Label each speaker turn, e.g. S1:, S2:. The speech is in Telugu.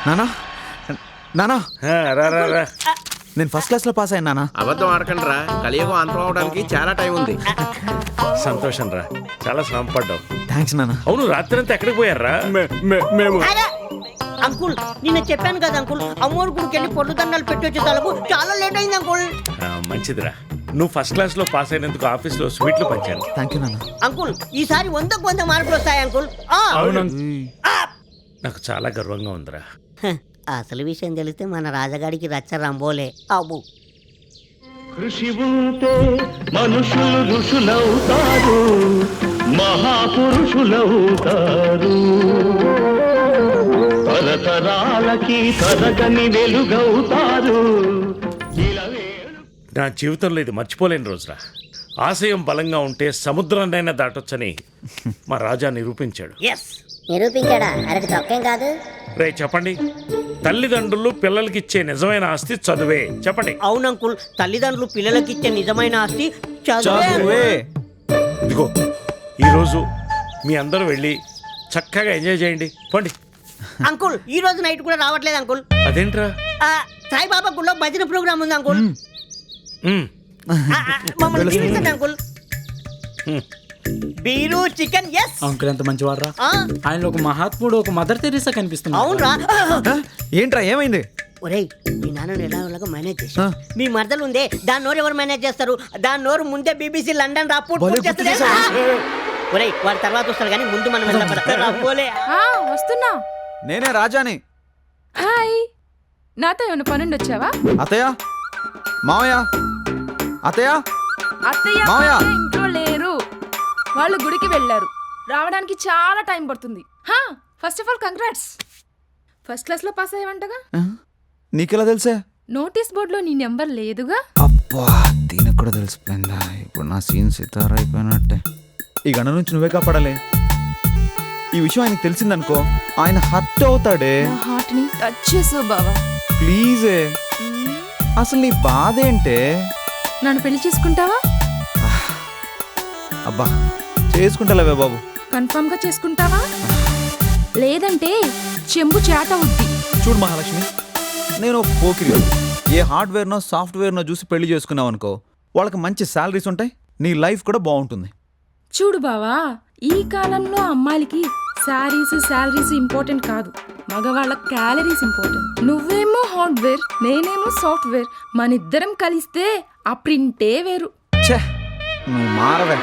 S1: నానా నానా
S2: రా రా రా.
S1: నేను ఫస్ట్ క్లాస్ లో పాస్ అయ్యాను నానా.
S3: అబద్ధం ఆడకండి రా, కలియుగం అంతం అవడానికి చాలా టైం ఉంది.
S2: సంతోషం రా, చాలా శ్రమ పడ్డావు.
S1: థ్యాంక్స్ నానా.
S2: అవును, రాత్రి అంతా ఎక్కడికి పోయారా?
S3: మేము
S4: అంకుల్ నిన్న చెప్పాను కదా అంకుల్, అమ్మోరు గుడికి వెళ్ళి పొట్టు దండాలు పెట్టి వచ్చే తలకు చాలా లేట్ అయింది అంకుల్.
S2: మంచిదిరా, నువ్వు ఫస్ట్ క్లాస్ లో పాస్ అయినందుకు ఆఫీస్ లో స్వీట్లు పంచాను.
S1: థ్యాంక్ యూ నానా.
S4: అంకుల్ ఈసారి 100 మార్కులు వస్తాయి అంకుల్.
S2: అవును, నాకు చాలా గర్వంగా ఉందిరా.
S4: అసలు విషయం తెలిస్తే మన రాజగాడికి రచ్చ రంబోలే. అబ్బు
S5: కృషి ఉంటే మనుషులు ఋషులవుతారు, మహాపురుషులవుతారు, తరతరాలకి తరగని వెలుగవుతారు.
S2: నా జీవితంలో ఇది మర్చిపోలేని రోజురా. ఆశయం బలంగా ఉంటే సముద్రాన్నైనా దాటొచ్చని మా రాజా నిరూపించాడు.
S6: నిరూపించాడా? అరటి తొక్కేం కాదు.
S2: రే చెప్పండి, తల్లిదండ్రులు పిల్లలకిచ్చే నిజమైన ఆస్తి చదువే. చెప్పండి.
S4: అవును అంకుల్, తల్లిదండ్రులు పిల్లలకి ఇచ్చే నిజమైన ఆస్తి చదువే.
S2: ఇదిగో ఈరోజు మీ అందరూ వెళ్ళి చక్కగా ఎంజాయ్ చేయండి. పండి.
S4: అంకుల్ ఈ రోజు నైట్ కూడా రావట్లేదు అంకుల్.
S2: అదేంట్రా?
S4: సాయిబాబా గుళ్ళో భజన ప్రోగ్రామ్ ఉంది అంకుల్. మమ్మల్ని దీవించండి uncle. Beer chicken. Yes
S7: uncle ఎంత మంచివాడరా. ఆయన ఒక మహాత్ముడు, ఒక మదర్ తెరీసా కనిపిస్తుంది.
S4: అవునరా?
S1: ఏంట్రా ఏమైంది?
S4: ఒరేయ్ మీ నాన్న ఎలాగోలాగా మేనేజ్ చేసి, మీ మరదలు ఉందే దాని నోరు ఎవరు మేనేజ్ చేస్తారు? దాని నోరు ముందే BBC లండన్ రాపోర్ట్ చేస్తుంది. ఒరేయ్ వాడు తర్వాత వస్తాడు కానీ ముందు మనం వెళ్ళబోలే.
S8: వస్తున్నా.
S1: నేనే రాజాని.
S8: హాయ్, నాతో ఏమైనా పనుండి వచ్చావా?
S1: అత్తయ్య, మావయ్య, అత్తయ్య,
S8: అత్తయ్య
S1: మావయ్య
S8: ఇంట్లో లేరు, వాళ్ళు గుడికి వెళ్ళారు. రావడానికి చాలా టైం పడుతుంది. First of all congrats, first class లో పాస్ అయ్యావంటగా.
S1: నీకెలా తెలుసే?
S8: నోటీస్ బోర్డులో నీ నెంబర్ లేదుగా.
S1: అబ్బా, దీనికి కూడా తెలిసిపోయిందా? ఇప్పుడు నా సీన్ సితార అయిపోయినట్టే. ఈ గణ నుంచి నువ్వే కాపాడాలి. ఈ విషయం ఆయనకు తెలిసిందనుకో, ఆయన హర్ట్ అవుతాడే.
S8: నా హార్ట్ ని టచ్ చేసావు బావా.
S1: ప్లీజే, అసలు నీ బాధ ఏంటే?
S8: నన్ను పెళ్లి చేసుకుంటావా?
S1: అబ్బా చేసుకుంటాలేవే బాబు.
S8: కన్ఫర్మ్ గా చేసుకుంటావా? లేదంటే చెంబు చేట ఉద్ది.
S1: చూడు మహాలక్ష్మి, నేను ఒక పోకిరి. ఏ హార్డ్వేర్నో సాఫ్ట్వేర్నో చూసి పెళ్లి చేసుకున్నావు అనుకో, వాళ్ళకి మంచి శాలరీస్ ఉంటాయి, నీ లైఫ్ కూడా బాగుంటుంది.
S8: చూడు బావా, ఈ కాలంలో అమ్మాయిలకి శాలరీస్ ఇంపార్టెంట్ కాదు, మగవాళ్ళ క్యాలరీస్ ఇంపార్టెంట్. నువ్వేమో హార్డ్వేర్, నేనేమో సాఫ్ట్వేర్, మనిద్దరం కలిస్తే ఆ ప్రింటే వేరు.
S1: ఛే, నువ్వు మారవే.